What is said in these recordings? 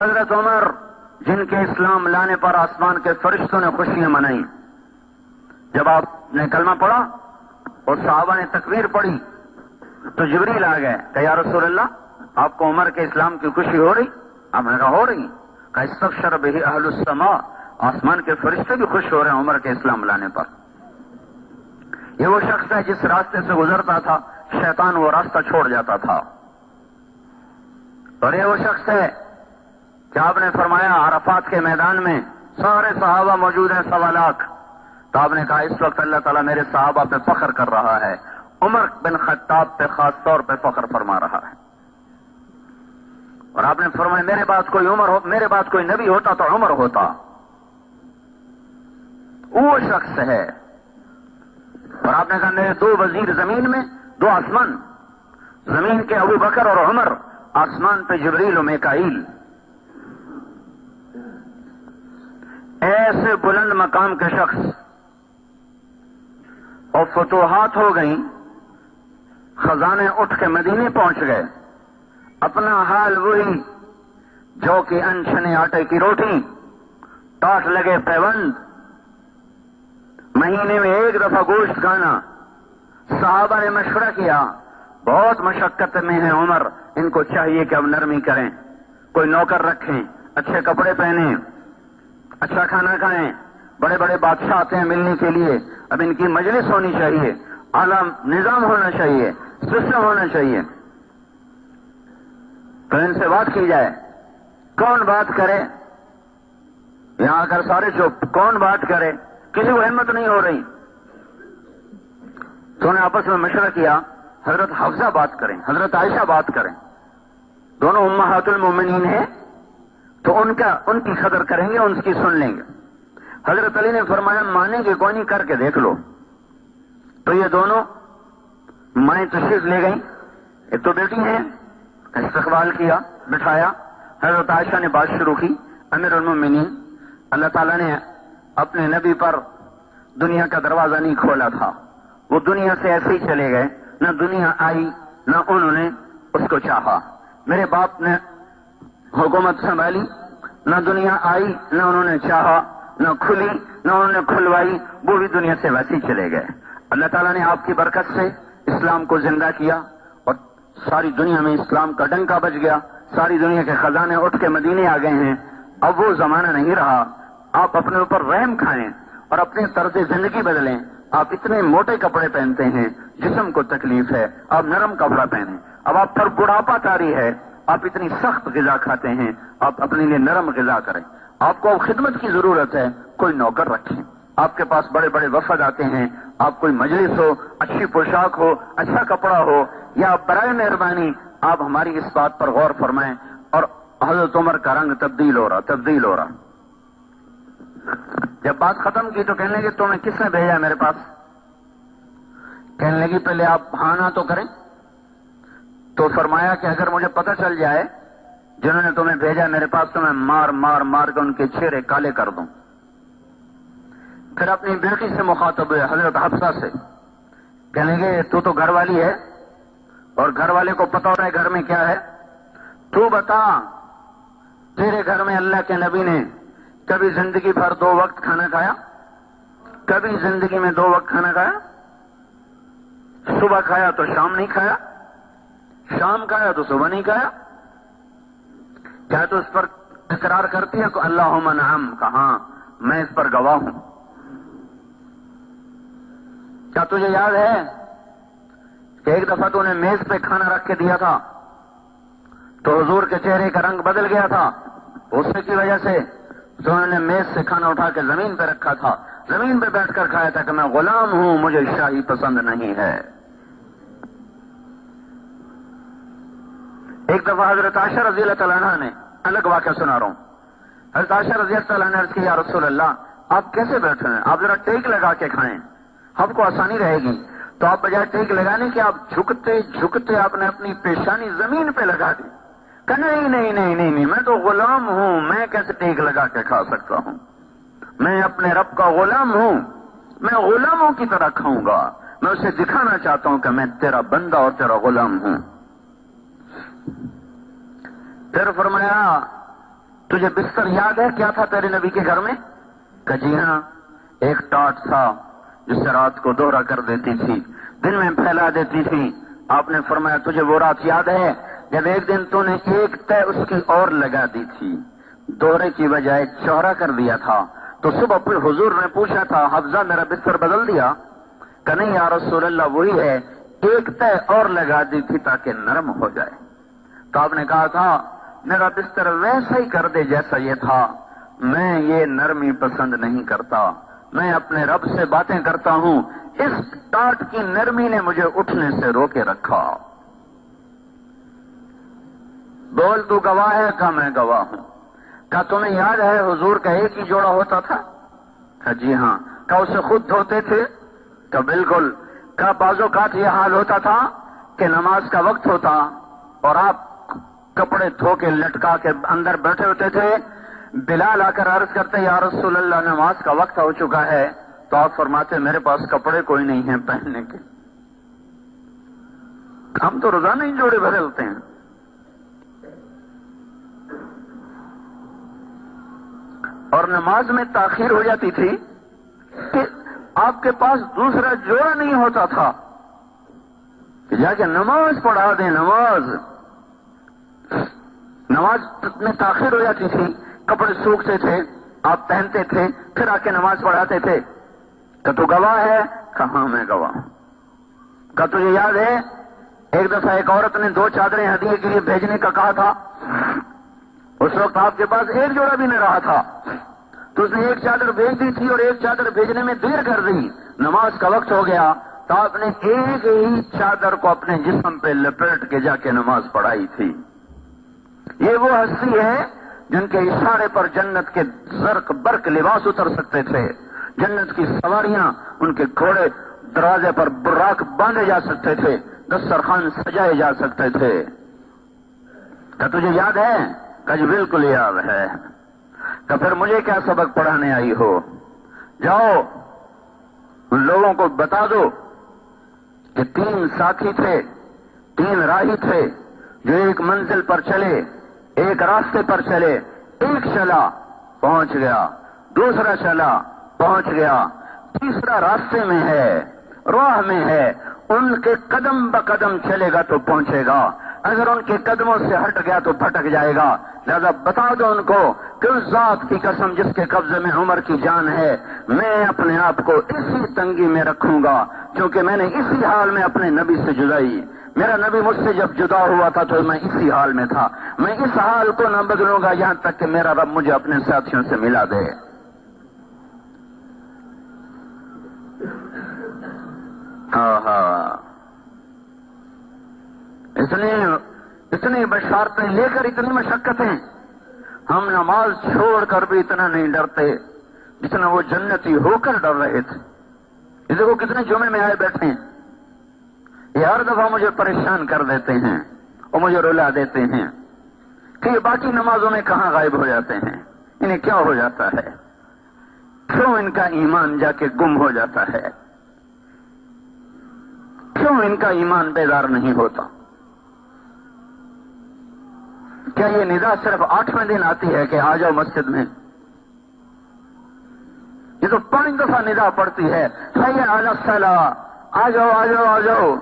حضرت عمر جن کے اسلام لانے پر آسمان کے فرشتوں نے خوشیاں منائی، جب آپ نے کلمہ پڑھا اور صحابہ نے تکبیر پڑھی تو جبریل آ گئے کہ یا رسول اللہ آپ کو عمر کے اسلام کی خوشی ہو رہی؟ آپ نے کہا ہو رہی۔ کہا استبشر بہ اہل السماء، آسمان کے فرشتے بھی خوش ہو رہے ہیں عمر کے اسلام لانے پر۔ یہ وہ شخص ہے جس راستے سے گزرتا تھا شیطان وہ راستہ چھوڑ جاتا تھا، اور یہ وہ شخص ہے کہ آپ نے فرمایا عرفات کے میدان میں سارے صحابہ موجود ہیں 1.25 لاکھ، تو آپ نے کہا اس وقت اللہ تعالیٰ میرے صحابہ پہ فخر کر رہا ہے، عمر بن خطاب پہ خاص طور پہ فخر فرما رہا ہے۔ اور آپ نے فرمایا میرے بعد کوئی نبی ہوتا تو عمر ہوتا۔ وہ شخص ہے۔ اور آپ نے کہا میرے 2 وزیر زمین میں، 2 آسمان، زمین کے ابو بکر اور عمر، آسمان پہ جبریل و میکائیل۔ ایسے بلند مقام کے شخص، اور فتوحات ہو گئیں، خزانے اٹھ کے مدینے پہنچ گئے، اپنا حال وہی جو کہ انچھنے آٹے کی روٹی، ٹاٹ لگے پیوند، مہینے میں 1 دفعہ گوشت کھانا۔ صحابہ نے مشورہ کیا بہت مشقت میں ہے عمر، ان کو چاہیے کہ اب نرمی کریں، کوئی نوکر رکھیں، اچھے کپڑے پہنیں، اچھا کھانا کھائیں، بڑے بڑے بادشاہ آتے ہیں ملنے کے لیے، اب ان کی مجلس ہونی چاہیے، اعلیٰ نظام ہونا چاہیے، سسٹم ہونا چاہیے، تو ان سے بات کی جائے۔ کون بات کرے؟ یہاں آ کر سارے چپ، کون بات کرے؟ کسی کو ہمت نہیں ہو رہی، تو انہیں آپس میں مشورہ کیا حضرت حفصہ بات کریں، حضرت عائشہ بات کریں، دونوں امہات المومنین ہیں، تو ان کی قدر کریں گے، ان کی سن لیں گے۔ حضرت علی نے فرمایا مانیں گے کوئی نہیں، کر کے دیکھ لو۔ تو یہ دونوں مائیں تشریف لے گئیں، ایک تو بیٹی ہیں، استقبال کیا، بٹھایا، حضرت عائشہ نے بات شروع کی، امیر المومنین، اللہ تعالیٰ نے اپنے نبی پر دنیا کا دروازہ نہیں کھولا تھا، وہ دنیا سے ایسے ہی چلے گئے، نہ دنیا آئی نہ انہوں نے اس کو چاہا۔ میرے باپ نے حکومت سنبھالی، نہ دنیا آئی نہ انہوں نے چاہا، نہ کھلی نہ انہوں نے کھلوائی، وہ بھی دنیا سے ویسے ہی چلے گئے۔ اللہ تعالیٰ نے آپ کی برکت سے اسلام کو زندہ کیا، اور ساری دنیا میں اسلام کا ڈنکا بج گیا، ساری دنیا کے خزانے اٹھ کے مدینے آ گئے ہیں۔ اب وہ زمانہ نہیں رہا، آپ اپنے اوپر رحم کھائیں اور اپنے طرز زندگی بدلیں۔ آپ اتنے موٹے کپڑے پہنتے ہیں، جسم کو تکلیف ہے، آپ نرم کپڑا پہنیں۔ اب آپ پر بڑھاپا طاری ہے، آپ اتنی سخت غذا کھاتے ہیں، آپ اپنے لیے نرم غذا کریں۔ آپ کو خدمت کی ضرورت ہے، کوئی نوکر رکھیں۔ آپ کے پاس بڑے بڑے وفد آتے ہیں، آپ کوئی مجلس ہو، اچھی پوشاک ہو، اچھا کپڑا ہو، یا برائے مہربانی آپ ہماری اس بات پر غور فرمائیں۔ اور حضرت عمر کا رنگ تبدیل ہو رہا۔ جب بات ختم کی تو کہنے لگے تمہیں کس نے بھیجا میرے پاس؟ کہنے لگی پہلے آپ ہاں تو کریں۔ تو فرمایا کہ اگر مجھے پتہ چل جائے جنہوں نے تمہیں بھیجا میرے پاس تو میں مار کے ان کے چہرے کالے کر دوں۔ پھر اپنی بیٹی سے مخاطب ہوئے، حضرت حفصہ سے، کہنے لگے تو گھر والی ہے اور گھر والے کو پتہ ہوتا ہے گھر میں کیا ہے، تو بتا تیرے گھر میں اللہ کے نبی نے کبھی زندگی بھر 2 وقت کھانا کھایا؟ کبھی زندگی میں 2 وقت کھانا کھایا؟ صبح کھایا تو شام نہیں کھایا، شام کھایا تو صبح نہیں کھایا؟ کیا تو اس پر اقرار کرتی ہے کہ اللہم نعم، کہاں میں اس پر گواہ ہوں۔ کیا تجھے یاد ہے کہ ایک دفعہ تو نے میز پہ کھانا رکھ کے دیا تھا تو حضور کے چہرے کا رنگ بدل گیا تھا، غصے کی وجہ سے تو انہوں نے میز سے کھانا اٹھا کے زمین پہ رکھا تھا، زمین پہ بیٹھ کر کھایا تھا کہ میں غلام ہوں، مجھے شاہی پسند نہیں ہے۔ ایک دفعہ حضرت عائشہ رضی اللہ تعالیٰ عنہ نے، الگ واقعہ سنا رہا ہوں، حضرت عائشہ رضی اللہ تعالیٰ عنہ نے عرض کی یا رسول اللہ آپ کیسے بیٹھے ہیں؟ آپ ذرا ٹیک لگا کے کھائیں، آپ کو آسانی رہے گی۔ تو آپ بجائے ٹیک لگانے کے آپ جھکتے آپ نے اپنی پیشانی زمین پہ لگا دی کہ نہیں، میں تو غلام ہوں، میں کیسے ٹیک لگا کے کھا سکتا ہوں؟ میں اپنے رب کا غلام ہوں، میں غلاموں کی طرح کھاؤں گا، میں اسے دکھانا چاہتا ہوں کہ میں تیرا بندہ اور تیرا غلام ہوں۔ پھر فرمایا تجھے بستر یاد ہے کیا تھا تیرے نبی کے گھر میں؟ کہ جی ہاں، ایک ٹاٹ تھا جس سے رات کو دوہرا کر دیتی تھی، دن میں پھیلا دیتی تھی۔ آپ نے فرمایا تجھے وہ رات یاد ہے جب ایک دن تو نے ایک تہ اس کی اور لگا دی تھی، دوہرے کی بجائے چوڑا کر دیا تھا؟ تو صبح پھر حضور نے پوچھا تھا حفظہ میرا بستر بدل دیا؟ کہ نہیں یا رسول اللہ وہی ہے، ایک تہ اور لگا دی تھی تاکہ نرم ہو جائے۔ تو آپ نے کہا تھا میرا بستر ویسا ہی کر دے جیسا یہ تھا، میں یہ نرمی پسند نہیں کرتا، میں اپنے رب سے باتیں کرتا ہوں، اس ٹاٹ کی نرمی نے مجھے اٹھنے سے روکے رکھا۔ بول تو گواہ ہے؟ کہ میں گواہ ہوں۔ کیا تمہیں یاد ہے حضور کا ایک ہی جوڑا ہوتا تھا؟ کہ جی ہاں۔ کیا اسے خود دھوتے تھے؟ کہ بالکل۔ کیا بعض اوقات یہ حال ہوتا تھا کہ نماز کا وقت ہوتا اور آپ کپڑے دھو کے لٹکا کے اندر بیٹھے ہوتے تھے، بلال آ کر عرض کرتے یا رسول اللہ نماز کا وقت ہو چکا ہے، تو آپ فرماتے میرے پاس کپڑے کوئی نہیں ہیں پہننے کے، ہم تو روزانہ ہی جوڑے بدلتے ہیں۔ اور نماز میں تاخیر ہو جاتی تھی کہ آپ کے پاس دوسرا جوڑا نہیں ہوتا تھا کہ جا کے نماز پڑھا دیں۔ نماز میں تاخیر ہو جاتی تھی، کپڑے سوکھتے تھے، آپ پہنتے تھے، پھر آ کے نماز پڑھاتے تھے۔ کہ تو گواہ ہے؟ کہاں میں گواہ ہوں۔ کہ تجھے یاد ہے ایک دفعہ ایک عورت نے 2 چادریں ہدیے کے لیے بھیجنے کا کہا تھا، اس وقت آپ کے پاس ایک جوڑا بھی نہ رہا تھا، تو اس نے ایک چادر بھیج دی تھی اور ایک چادر بھیجنے میں دیر کر دی، نماز کا وقت ہو گیا تو آپ نے ایک ہی چادر کو اپنے جسم پہ لپیٹ کے جا کے نماز پڑھائی تھی۔ یہ وہ ہستی ہے جن کے اشارے پر جنت کے زرق برق لباس اتر سکتے تھے، جنت کی سواریاں، ان کے گھوڑے دروازے پر براق باندھے جا سکتے تھے، دسترخوان سجائے جا سکتے تھے۔ کیا تجھے یاد ہے؟ کہ جی بالکل یاد ہے۔ کہ پھر مجھے کیا سبق پڑھانے آئی ہو؟ جاؤ ان لوگوں کو بتا دو کہ 3 ساتھی تھے، 3 راہی تھے جو ایک منزل پر چلے، ایک راستے پر چلے، ایک چلا پہنچ گیا، دوسرا چلا پہنچ گیا، تیسرا راستے میں ہے، راہ میں ہے، ان کے قدم بقدم چلے گا تو پہنچے گا، اگر ان کے قدموں سے ہٹ گیا تو بھٹک جائے گا۔ لہذا بتا دو ان کو کہ اس ذات کی قسم جس کے قبضے میں عمر کی جان ہے، میں اپنے آپ کو اسی تنگی میں رکھوں گا کیونکہ میں نے اسی حال میں اپنے نبی سے جدائی، میرا نبی مجھ سے جب جدا ہوا تھا تو میں اسی حال میں تھا، میں اس حال کو نہ بدلوں گا یہاں تک کہ میرا رب مجھے اپنے ساتھیوں سے ملا دے۔ اتنی بشارتیں لے کر اتنی مشقتیں، ہم نماز چھوڑ کر بھی اتنا نہیں ڈرتے جتنا وہ جنتی ہو کر ڈر رہے تھے۔ یہ دیکھو کتنے جمعے میں آئے بیٹھے ہیں، یہ ہر دفعہ مجھے پریشان کر دیتے ہیں اور مجھے رلا دیتے ہیں کہ یہ باقی نمازوں میں کہاں غائب ہو جاتے ہیں، انہیں کیا ہو جاتا ہے، کیوں ان کا ایمان جا کے گم ہو جاتا ہے، کیوں ان کا ایمان بیدار نہیں ہوتا؟ کیا یہ ندا صرف 8ویں دن آتی ہے کہ آ جاؤ مسجد میں؟ یہ تو 5 دفعہ ندا پڑتی ہے، حی علی الصلاۃ، آ جاؤ آ جاؤ آ جاؤ،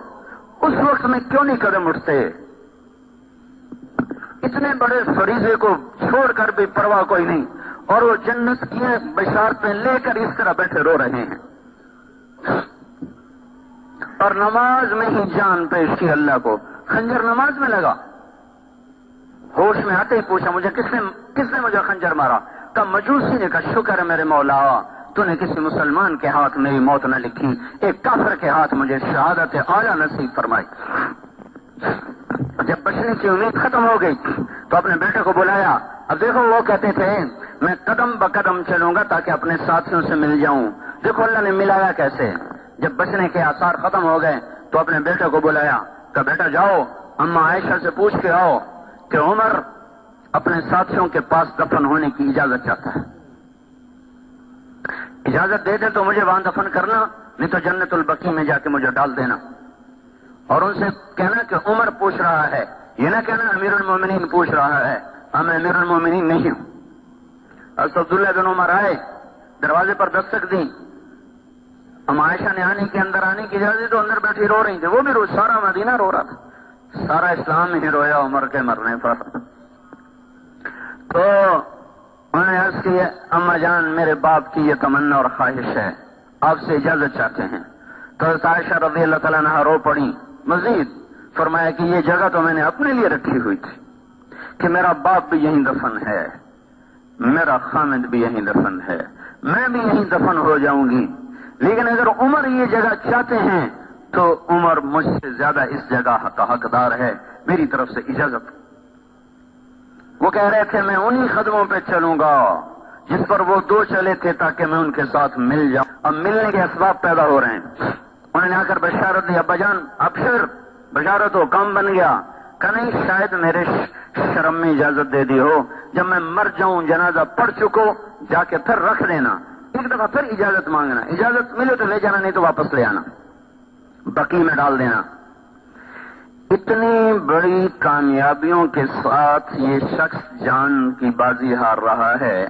اس وقت میں کیوں نہیں قدم اٹھتے؟ اتنے بڑے فریضے کو چھوڑ کر بھی پرواہ کوئی نہیں، اور وہ جنت کی بشارتیں لے کر اس طرح بیٹھے رو رہے ہیں، اور نماز میں ہی جان پیش کی اللہ کو۔ خنجر نماز میں لگا، ہوش میں آتے ہی پوچھا مجھے کس نے مجھے خنجر مارا؟ کہا مجوسی نے۔ کہا شکر ہے میرے مولا تو نے کسی مسلمان کے ہاتھ میری موت نہ لکھی، ایک کافر کے ہاتھ مجھے شہادت اعلیٰ نصیب فرمائی۔ جب بچنے کی امید ختم ہو گئی تو اپنے بیٹے کو بلایا۔ اب دیکھو وہ کہتے تھے میں قدم بقدم چلوں گا تاکہ اپنے ساتھیوں سے مل جاؤں، دیکھو اللہ نے ملایا کیسے۔ جب بچنے کے آثار ختم ہو گئے تو اپنے بیٹے کو بلایا، کہا بیٹا جاؤ اما عائشہ سے پوچھ کے آؤ کہ عمر اپنے ساتھیوں کے پاس دفن ہونے کی اجازت چاہتا ہے، اجازت دے دے تو مجھے وہاں دفن کرنا، نہیں تو جنت البقیع میں جا کے مجھے ڈال دینا۔ اور ان سے کہنا کہ عمر پوچھ رہا ہے، یہ نہ کہنا امیر المومنین پوچھ رہا ہے، میں امیر المومنین نہیں ہوں۔ حضرت عبداللہ بن عمر آئے، دروازے پر دستک دی، ام عائشہ نے اندر آنے کی اجازت، تو اندر بیٹھی رو رہی تھی، وہ بھی رو، سارا مدینہ رو رہا تھا، سارا اسلام ہی رویا عمر کے مرنے پر۔ تو انہوں نے عرض کی، اما جان میرے باپ کی یہ تمنا اور خواہش ہے، آپ سے اجازت چاہتے ہیں۔ تو حضرت عائشہ رضی اللہ تعالیٰ عنہا رو پڑی، مزید فرمایا کہ یہ جگہ تو میں نے اپنے لیے رکھی ہوئی تھی کہ میرا باپ بھی یہیں دفن ہے، میرا خامد بھی یہیں دفن ہے، میں بھی یہیں دفن ہو جاؤں گی، لیکن اگر عمر یہ جگہ چاہتے ہیں تو عمر مجھ سے زیادہ اس جگہ کا حقدار ہے، میری طرف سے اجازت۔ وہ کہہ رہے تھے میں انہی قدموں پہ چلوں گا جس پر وہ دو چلے تھے تاکہ میں ان کے ساتھ مل جاؤں۔ اب ملنے کے اسباب پیدا ہو رہے ہیں۔ انہوں نے آ کر بشارت دی، ابا جان ابشر، بشارت ہو، کام بن گیا۔ کہ نہیں، شاید میرے شرم میں اجازت دے دی ہو، جب میں مر جاؤں جنازہ پڑھ چکو جا کے پھر رکھ دینا، ایک دفعہ پھر اجازت مانگنا، اجازت ملے تو لے جانا، نہیں تو واپس لے آنا، بقی میں ڈال دینا۔ اتنی بڑی کامیابیوں کے ساتھ یہ شخص جان کی بازی ہار رہا ہے،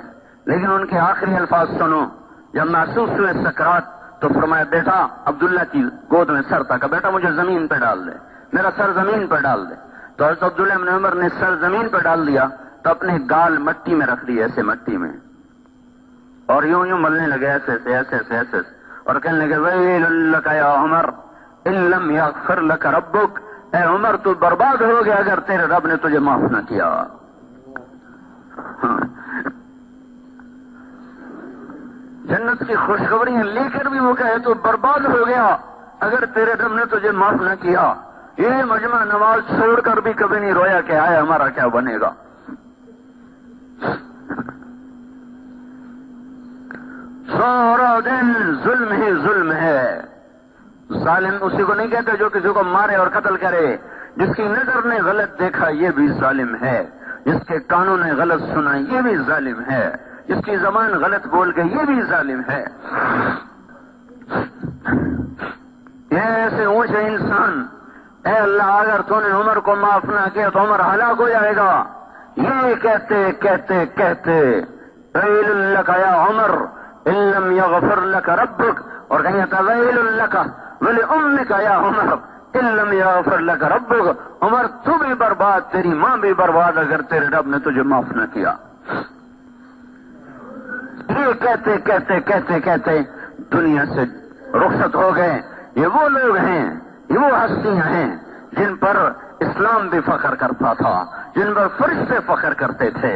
لیکن ان کے آخری الفاظ سنو، جب محسوس ہوئے سکرات تو فرمایا بیٹا، عبداللہ کی گود میں سر تھا، کہ بیٹا مجھے زمین پہ ڈال دے، میرا سر زمین پہ ڈال دے۔ تو حضرت عبداللہ بن عمر نے سر زمین پہ ڈال دیا، تو اپنے گال مٹی میں رکھ دیے، ایسے مٹی میں، اور یوں یوں ملنے لگے، ایسے ایسے ایسے ایسے، اور کہنے لگے ویل لک یا عمر ان لم یغفر لک ربک، اے عمر تو برباد ہو گیا اگر تیرے رب نے تجھے معاف نہ کیا۔ جنت کی خوشخبریاں لے کر بھی وہ کہے تو برباد ہو گیا اگر تیرے رب نے تجھے معاف نہ کیا۔ یہ مجمع نماز چھوڑ کر بھی کبھی نہیں رویا کہ آئے ہمارا کیا بنے گا۔ سارا دن ظلم ہی ظلم ہے۔ ظالم اسی کو نہیں کہتے جو کسی کو مارے اور قتل کرے، جس کی نظر نے غلط دیکھا یہ بھی ظالم ہے، جس کے کانوں نے غلط سنا یہ بھی ظالم ہے، جس کی زبان غلط بول کے یہ بھی ظالم ہے۔ یہ ایسے اونچے انسان، اے اللہ اگر تو نے عمر کو معاف نہ کیا تو عمر ہلاک ہو جائے گا، یہ کہتے کہتے کہتے ویل لک یا عمر ان لم یغفر لک ربک، اور کہیں تھا ویل لک ولامک یا عمر ان لم یغفر لک ربک، عمر تو بھی برباد، تیری ماں بھی برباد اگر تیرے رب نے تجھے معاف نہ کیا۔ یہ کہتے کہتے کہتے کہتے دنیا سے رخصت ہو گئے۔ یہ وہ لوگ ہیں، یہ وہ ہستیاں ہیں جن پر اسلام بھی فخر کرتا تھا، جن پر فرشتے فخر کرتے تھے،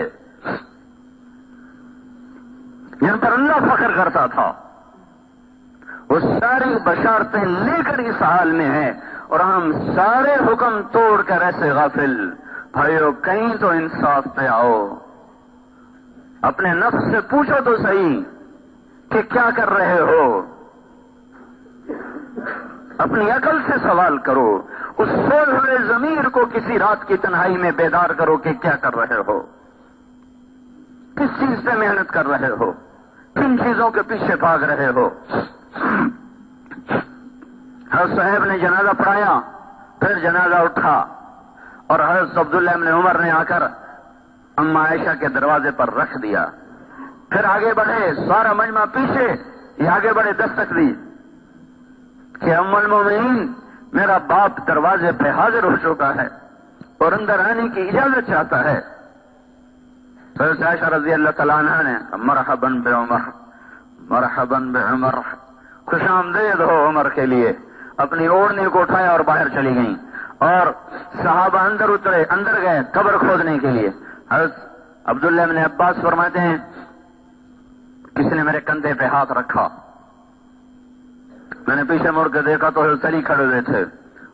جن پر اللہ فخر کرتا تھا۔ وہ ساری بشارتیں لے کر اس حال میں ہے، اور ہم سارے حکم توڑ کر ایسے غافل۔ بھائیو کہیں تو انصاف پہ آؤ، اپنے نفس سے پوچھو تو صحیح کہ کیا کر رہے ہو، اپنی عقل سے سوال کرو، اس سوئے ہوئے ضمیر کو کسی رات کی تنہائی میں بیدار کرو کہ کیا کر رہے ہو، کس چیز پہ محنت کر رہے ہو، کن چیزوں کے پیچھے بھاگ رہے ہو۔ حضرت صاحب نے جنازہ پڑھایا، پھر جنازہ اٹھا، اور حضرت عبداللہ بن عمر نے آ کر اما عائشہ کے دروازے پر رکھ دیا۔ پھر آگے بڑھے، سارا مجمع پیچھے، یہ آگے بڑھے، دستک دی کہ ام المومنین میرا باپ دروازے پہ حاضر ہو چکا ہے اور اندر آنے کی اجازت چاہتا ہے۔ حضرت عائشہ رضی اللہ تعالیٰ عنہ نے مرحبا بعمر، مرحبا بعمر، خوش آمدید ہو عمر کے لیے، اپنی اوڑھنی کو اٹھایا اور باہر چلی گئیں، اور صحابہ اندر اترے، اندر گئے قبر کھودنے کے لیے۔ حضرت عبداللہ بن عباس فرماتے ہیں کسی نے میرے کندھے پہ ہاتھ رکھا، میں نے پیچھے مڑ کے دیکھا تو حضرت علی کھڑے ہوئے تھے،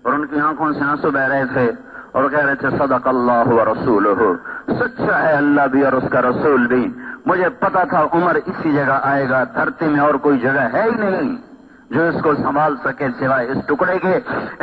اور ان کی آنکھوں سے آنسو بہ رہے تھے، اور کہہ رہے تھے صدق اللہ و رسولہ، سچا ہے اللہ بھی اور اس کا رسول بھی۔ مجھے پتا تھا عمر اسی جگہ آئے گا، دھرتی میں اور کوئی جگہ ہے ہی نہیں جو اس کو سنبھال سکے سوائے اس ٹکڑے کے،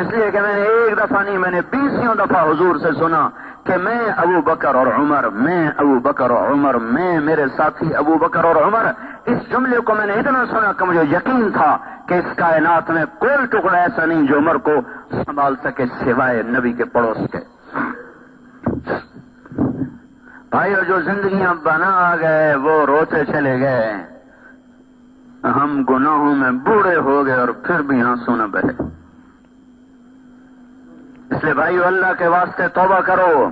اس لیے کہ میں نے ایک دفعہ نہیں، میں نے 20 دفعہ حضور سے سنا کہ میں ابو بکر اور عمر، میں ابو بکر اور عمر، میں میرے ساتھی ابو بکر اور عمر۔ اس جملے کو میں نے اتنا سنا کہ مجھے یقین تھا کہ اس کائنات میں کوئی ٹکڑا ایسا نہیں جو عمر کو سنبھال سکے سوائے نبی کے پڑوس کے۔ بھائیو جو زندگیاں بنا گئے وہ روتے چلے گئے، ہم گناہوں میں بوڑھے ہو گئے اور پھر بھی آنسو نہ بہے۔ اس لیے بھائیو اللہ کے واسطے توبہ کرو،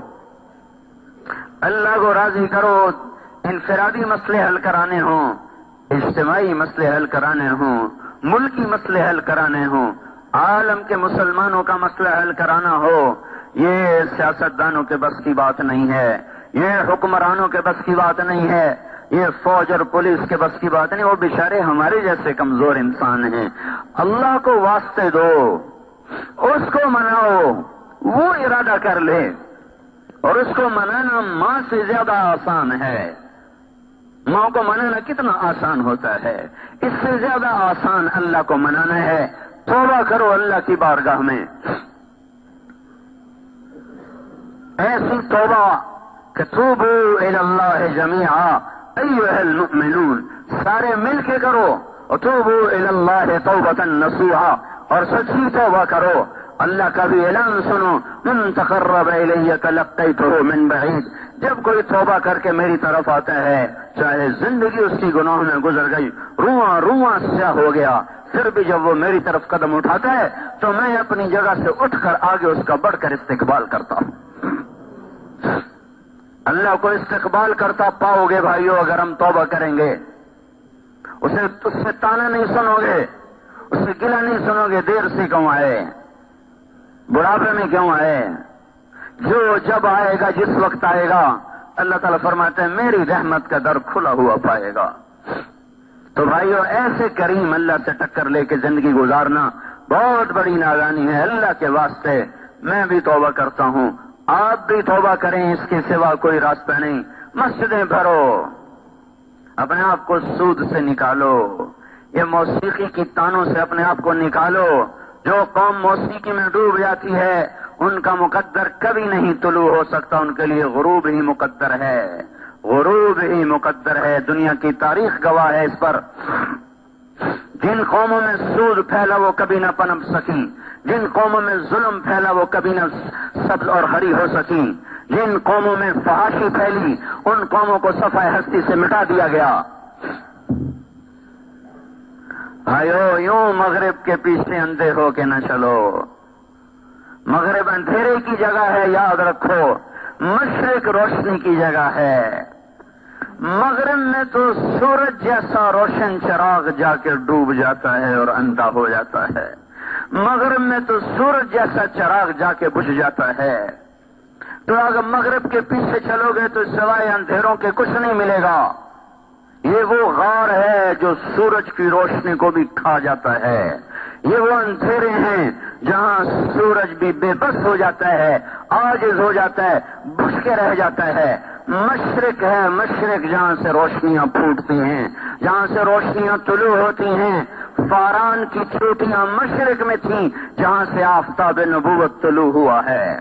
اللہ کو راضی کرو۔ انفرادی مسئلے حل کرانے ہوں، اجتماعی مسئلے حل کرانے ہوں، ملکی مسئلے حل کرانے ہوں، عالم کے مسلمانوں کا مسئلہ حل کرانا ہو، یہ سیاستدانوں کے بس کی بات نہیں ہے، یہ حکمرانوں کے بس کی بات نہیں ہے، یہ فوج اور پولیس کے بس کی بات نہیں۔ وہ بیچارے ہمارے جیسے کمزور انسان ہیں۔ اللہ کو واسطے دو، اس کو مناؤ، وہ ارادہ کر لے، اور اس کو منانا ماں سے زیادہ آسان ہے۔ ماں کو منانا کتنا آسان ہوتا ہے، اس سے زیادہ آسان اللہ کو منانا ہے۔ توبہ کرو اللہ کی بارگاہ میں، ایسی توبہ کہ توبوا الی اللہ جمیعا ایھا المؤمنون، سارے مل کے کرو، وتوبوا الی اللہ توبۃ نصوحا، اور سچی توبہ کرو۔ اللہ کا بھی اعلان سنو، من تقرب الی تلقیتہ من بعید، جب کوئی توبہ کر کے میری طرف آتا ہے، چاہے زندگی اس کی گناہوں میں گزر گئی، رواں رواں سیاہ ہو گیا، پھر بھی جب وہ میری طرف قدم اٹھاتا ہے تو میں اپنی جگہ سے اٹھ کر آگے اس کا بڑھ کر استقبال کرتا ہوں۔ اللہ کو استقبال کرتا پاؤ گے بھائیو اگر ہم توبہ کریں گے۔ اس سے تانا نہیں سنو گے، اس سے گلہ نہیں سنو گے، دیر سے کیوں آئے، بڑھاپے میں کیوں آئے۔ جو جب آئے گا، جس وقت آئے گا، اللہ تعالیٰ فرماتے ہیں میری رحمت کا در کھلا ہوا پائے گا۔ تو بھائیو ایسے کریم اللہ سے ٹکر لے کے زندگی گزارنا بہت بڑی نادانی ہے۔ اللہ کے واسطے میں بھی توبہ کرتا ہوں، آپ بھی توبہ کریں، اس کے سوا کوئی راستہ نہیں۔ مسجدیں بھرو، اپنے آپ کو سود سے نکالو، یہ موسیقی کی تانوں سے اپنے آپ کو نکالو۔ جو قوم موسیقی میں ڈوب جاتی ہے ان کا مقدر کبھی نہیں طلوع ہو سکتا، ان کے لیے غروب ہی مقدر ہے، غروب ہی مقدر ہے۔ دنیا کی تاریخ گواہ ہے اس پر۔ جن قوموں میں سود پھیلا وہ کبھی نہ پنپ سکی، جن قوموں میں ظلم پھیلا وہ کبھی نہ سبز اور ہری ہو سکی، جن قوموں میں فحاشی پھیلی ان قوموں کو صفحہ ہستی سے مٹا دیا گیا۔ بھائیو یوں مغرب کے پیچھے اندھے ہو کے نہ چلو، مغرب اندھیرے کی جگہ ہے، یاد رکھو، مشرق روشنی کی جگہ ہے۔ مغرب میں تو سورج جیسا روشن چراغ جا کے ڈوب جاتا ہے اور اندھا ہو جاتا ہے، مغرب میں تو سورج جیسا چراغ جا کے بجھ جاتا ہے۔ تو اگر مغرب کے پیچھے چلو گے تو سوائے اندھیروں کے کچھ نہیں ملے گا۔ یہ وہ غار ہے جو سورج کی روشنی کو بھی کھا جاتا ہے، یہ وہ اندھیرے ہیں جہاں سورج بھی بے بس ہو جاتا ہے، عاجز ہو جاتا ہے، بجھ کے رہ جاتا ہے۔ مشرق ہے، مشرق جہاں سے روشنیاں پھوٹتی ہیں، جہاں سے روشنیاں طلوع ہوتی ہیں۔ فاران کی چوٹیاں مشرق میں تھیں جہاں سے آفتاب نبوت طلوع ہوا ہے۔